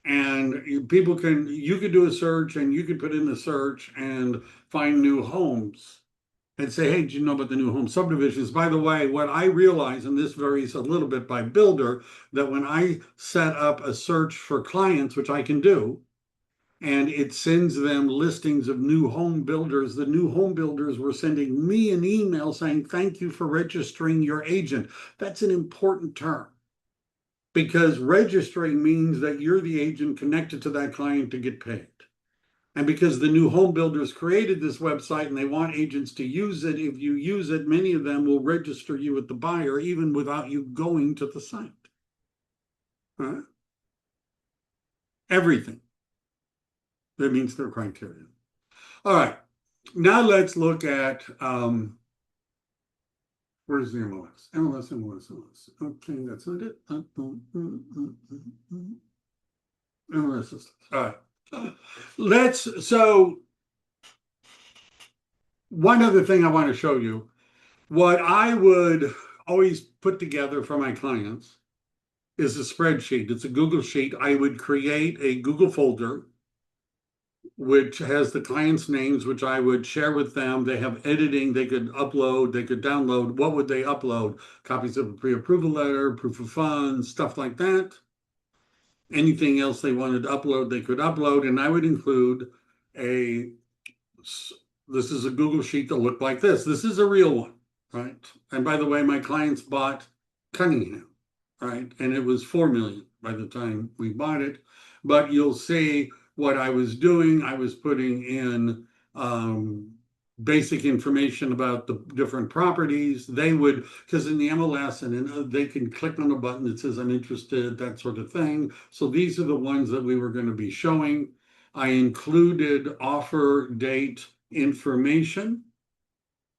And people you could do a search and you could put in the search and find new homes. and say, hey, did you know about the new home subdivisions? By the way, what I realize, and this varies a little bit by builder, that when I set up a search for clients, which I can do, and it sends them listings of new home builders, the new home builders were sending me an email saying, thank you for registering your agent. That's an important term, because registering means that you're the agent connected to that client to get paid. And because the new home builders created this website and they want agents to use it, if you use it, many of them will register you at the buyer even without you going to the site. Right? Everything that meets their criteria. All right, now let's look at where's the MLS? MLS. Okay, that's not it. MLS is all right. So one other thing I want to show you, what I would always put together for my clients is a spreadsheet. It's a Google sheet. I would create a Google folder which has the clients' names, which I would share with them. They have editing, they could upload, they could download. What would they upload? Copies of a pre-approval letter, proof of funds, stuff like that. Anything else they wanted to upload, they could upload. And I would include this is a Google sheet that looked like this. This is a real one, right? And by the way, my clients bought Cunningham, right? And it was 4 million by the time we bought it. But you'll see what I was doing. I was putting in basic information about the different properties. They would, because in the MLS and they can click on a button that says I'm interested, that sort of thing. So these are the ones that we were going to be showing. I included offer date information.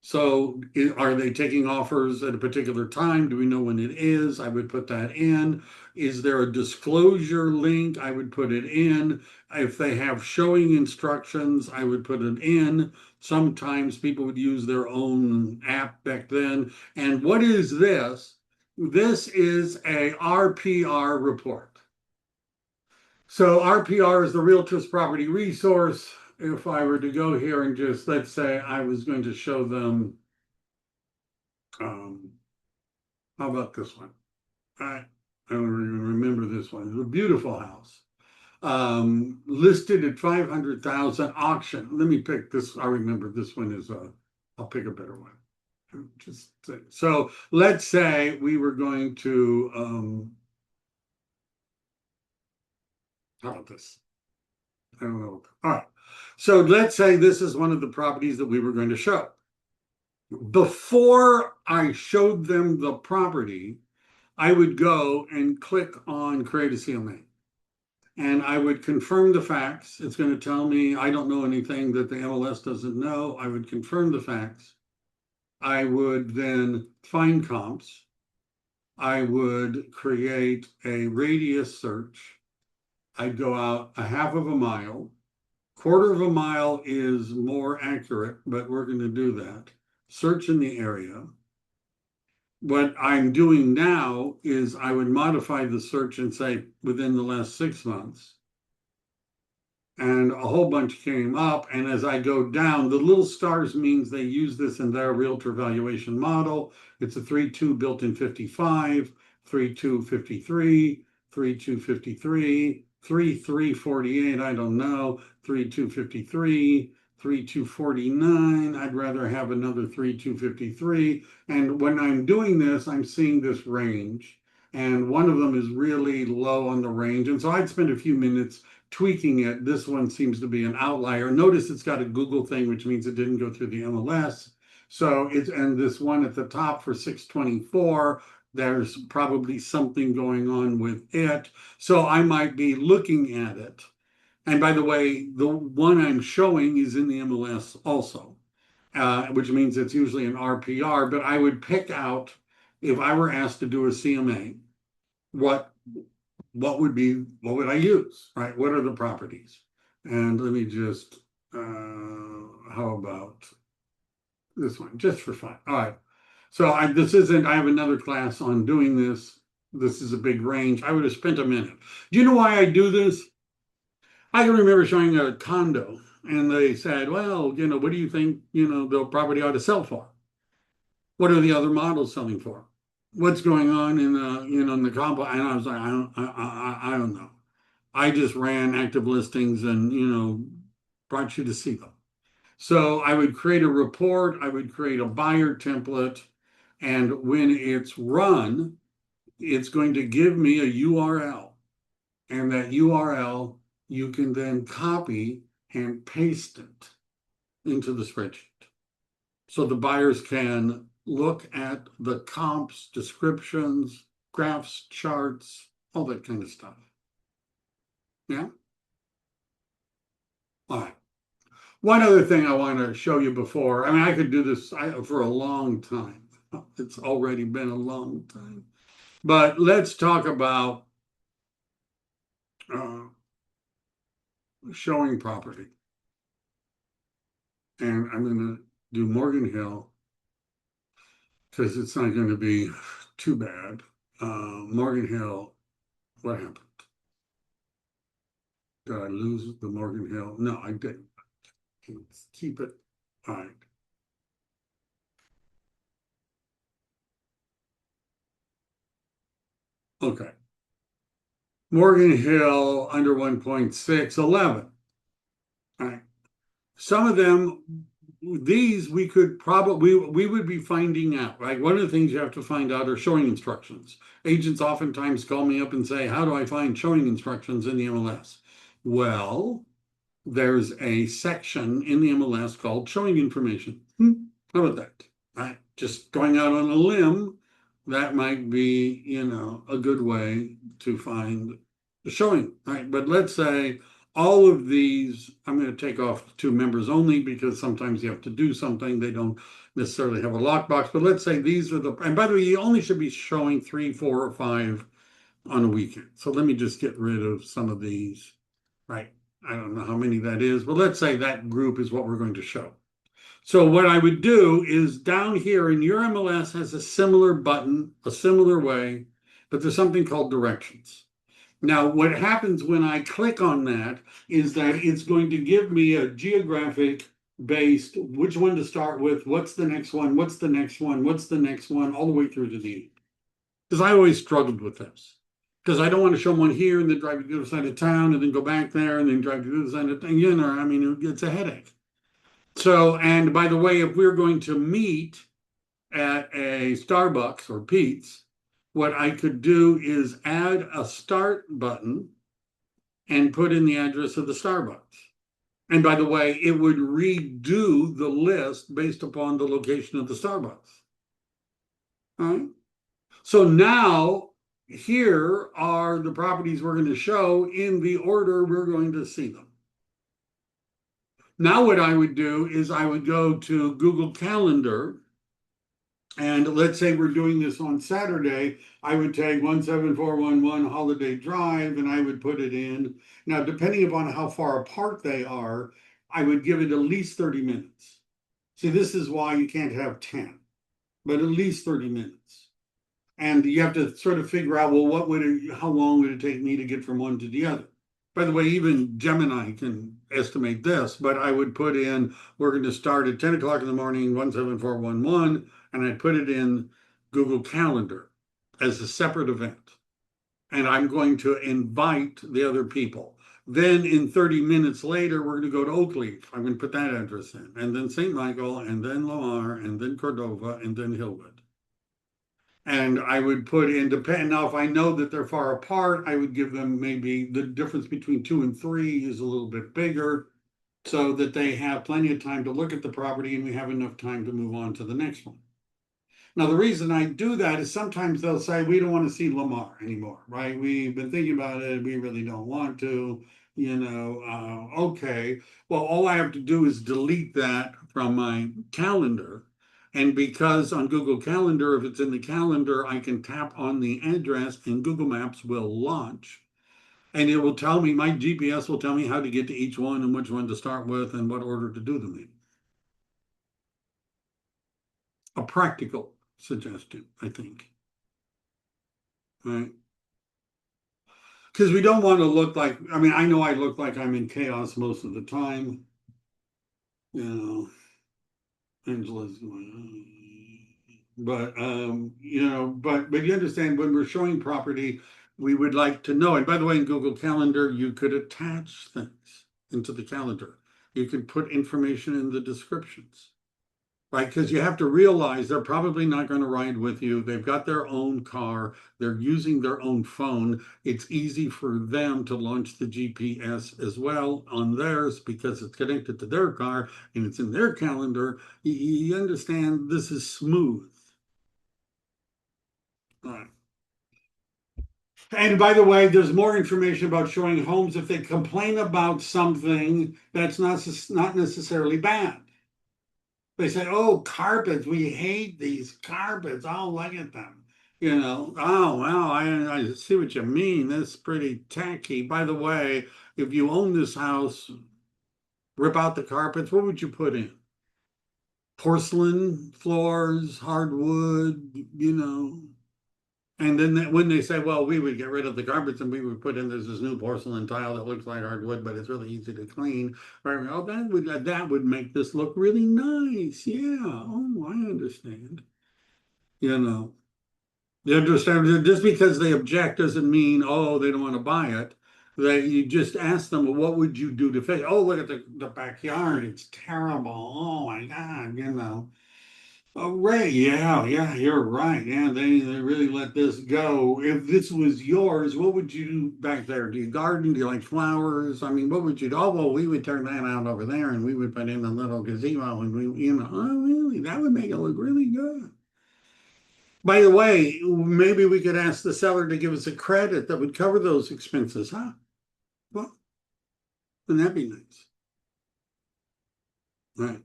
So are they taking offers at a particular time? Do we know when it is? I would put that in. Is there a disclosure link? I would put it in. If they have showing instructions, I would put it in. Sometimes people would use their own app back then. And what is this? This is a RPR report. So RPR is the Realtors Property Resource. If I were to go here and just, let's say I was going to show them, how about this one? I don't even remember this one. It's a beautiful house. Listed at 500,000, auction. Let me pick this. I remember this one is I'll pick a better one. So let's say we were going to, how about this? I don't know. All right. So let's say this is one of the properties that we were going to show. Before I showed them the property, I would go and click on create a CMA. And I would confirm the facts. It's going to tell me I don't know anything that the MLS doesn't know. I would confirm the facts. I would then find comps. I would create a radius search. I'd go out a half of a mile. Quarter of a mile is more accurate, but we're going to do that. Search in the area. What I'm doing now is I would modify the search and say within the last 6 months. And a whole bunch came up. And as I go down, the little stars means they use this in their realtor valuation model. It's a 3.2 built in 55, 3.2 53, 3.2 53, 3.3 48, I don't know, 3.2 53, 3.2 49. I'd rather have another 3.2 53. And when I'm doing this, I'm seeing this range. And one of them is really low on the range. And so I'd spend a few minutes tweaking it. This one seems to be an outlier. Notice it's got a Google thing, which means it didn't go through the MLS. So it's, and this one at the top for 624, there's probably something going on with it. So I might be looking at it. And by the way, the one I'm showing is in the MLS also, which means it's usually an RPR, but I would pick out, if I were asked to do a CMA, what would I use, right? What are the properties? And let me just, how about this one, just for fun. All right. So I have another class on doing this. This is a big range. I would have spent a minute. Do you know why I do this? I can remember showing a condo and they said, well, what do you think, the property ought to sell for? What are the other models selling for? What's going on in in the comp? And I was like, I don't know. I just ran active listings and, brought you to see them. So I would create a report, I would create a buyer template, and when it's run, it's going to give me a URL. And that URL you can then copy and paste it into the spreadsheet. So the buyers can look at the comps, descriptions, graphs, charts, all that kind of stuff. Yeah? All right. One other thing I want to show you before, I mean, I could do this for a long time. It's already been a long time. But let's talk about uh, showing property. And I'm going to do Morgan Hill because it's not going to be too bad. Morgan Hill, what happened? Did I lose the Morgan Hill? No, I didn't. Let's keep it. All right. Okay. Morgan Hill under 1.6, 11. All right. Some of them, these we could probably, we would be finding out, right? One of the things you have to find out are showing instructions. Agents oftentimes call me up and say, how do I find showing instructions in the MLS? Well, there's a section in the MLS called showing information. How about that? Right? Just going out on a limb, that might be, a good way to find the showing, right? But let's say all of these, I'm going to take off 2 members only because sometimes you have to do something. They don't necessarily have a lockbox, but let's say these are and by the way, you only should be showing 3, 4, or 5 on a weekend. So let me just get rid of some of these, right? I don't know how many that is, but let's say that group is what we're going to show. So what I would do is down here in your MLS has a similar button, a similar way, but there's something called directions. Now, what happens when I click on that is that it's going to give me a geographic based, which one to start with, what's the next one, what's the next one, what's the next one, all the way through to the end. Because I always struggled with this. Because I don't want to show one here and then drive to the other side of town and then go back there and then drive to the other side of town. I mean, it's a headache. So, and by the way, if we're going to meet at a Starbucks or Pete's, what I could do is add a start button and put in the address of the Starbucks. And by the way, it would redo the list based upon the location of the Starbucks. All right. So now here are the properties we're going to show in the order we're going to see them. Now what I would do is I would go to Google Calendar, and let's say we're doing this on Saturday. I would take 17411 Holiday Drive and I would put it in. Now, depending upon how far apart they are, I would give it at least 30 minutes. See, this is why you can't have 10, but at least 30 minutes. And you have to sort of figure out, well, how long would it take me to get from one to the other? By the way, even Gemini can estimate this, but I would put in, we're going to start at 10 o'clock in the morning, 17411, and I put it in Google Calendar as a separate event. And I'm going to invite the other people. Then in 30 minutes later, we're going to go to Oakleaf. I'm going to put that address in, and then St. Michael, and then Lamar, and then Cordova, and then Hillwood. And I would put in, now if I know that they're far apart, I would give them maybe the difference between 2 and 3 is a little bit bigger so that they have plenty of time to look at the property and we have enough time to move on to the next one. Now, the reason I do that is sometimes they'll say, we don't want to see Lamar anymore, right? We've been thinking about it. We really don't want to, okay. Well, all I have to do is delete that from my calendar. And because on Google Calendar, if it's in the calendar, I can tap on the address and Google Maps will launch. And it will tell me, my GPS will tell me how to get to each one and which one to start with and what order to do them in. A practical suggestion, I think. Right? Because we don't want to look like, I mean, I know I look like I'm in chaos most of the time. you know, Angela's, but but you understand when we're showing property, we would like to know. And by the way, in Google Calendar, you could attach things into the calendar. You could put information in the descriptions. Right, because you have to realize they're probably not going to ride with you. They've got their own car. They're using their own phone. It's easy for them to launch the GPS as well on theirs because it's connected to their car and it's in their calendar. You understand this is smooth. All right. And by the way, there's more information about showing homes if they complain about something that's not necessarily bad. They say, "Oh, carpets, we hate these carpets. Oh, look at them." Oh, well, I see what you mean. That's pretty tacky. By the way, if you own this house, rip out the carpets, what would you put in? Porcelain floors, hardwood. And then when they say, well, we would get rid of the carpets and we would put in this new porcelain tile that looks like hardwood, but it's really easy to clean. Right? Oh, that would make this look really nice. Yeah. Oh, I understand. You know, you understand. Just because they object doesn't mean, oh, they don't want to buy it. That you just ask them, well, what would you do to fix? Oh, look at the backyard. It's terrible. Oh my God. Oh, Ray, yeah, you're right. Yeah, they really let this go. If this was yours, what would you do back there? Do you garden? Do you like flowers? I mean, what would you do? Oh, well, we would turn that out over there and we would put in a little gazebo and oh, really? That would make it look really good. By the way, maybe we could ask the seller to give us a credit that would cover those expenses, huh? Well, wouldn't that be nice? Right.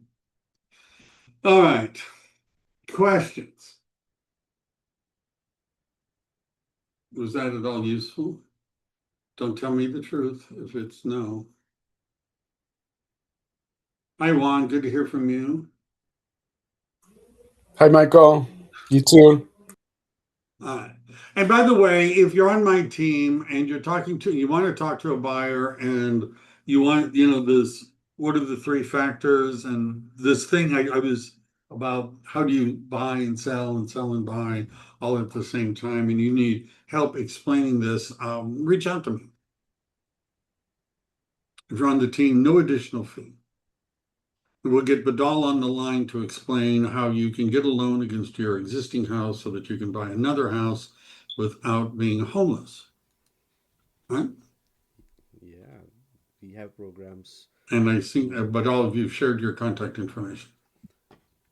All right. Questions. Was that at all useful? Don't tell me the truth if it's no. Hi, Juan. Good to hear from you. Hi, Michael. You too. And by the way, if you're on my team and you want to talk to a buyer and you want, this, what are the three factors? And this thing I was about how do you buy and sell and buy all at the same time, and you need help explaining this, reach out to me. If you're on the team, no additional fee. We'll get Badal on the line to explain how you can get a loan against your existing house so that you can buy another house without being homeless. Right? Yeah, we have programs And I think, to. but all of you shared your contact information.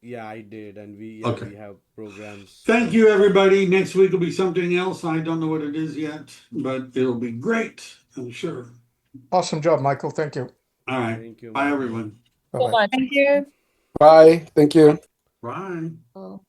Yeah, I did, and Okay. we have programs Thank to you, help. everybody. Next week will be something else. I don't know what it is yet, but it'll be great, I'm sure. Awesome job, Michael. Thank you. All right. Thank you, Bye, Michael. everyone. Bye-bye. Thank you. Bye. Thank you. Bye. Oh.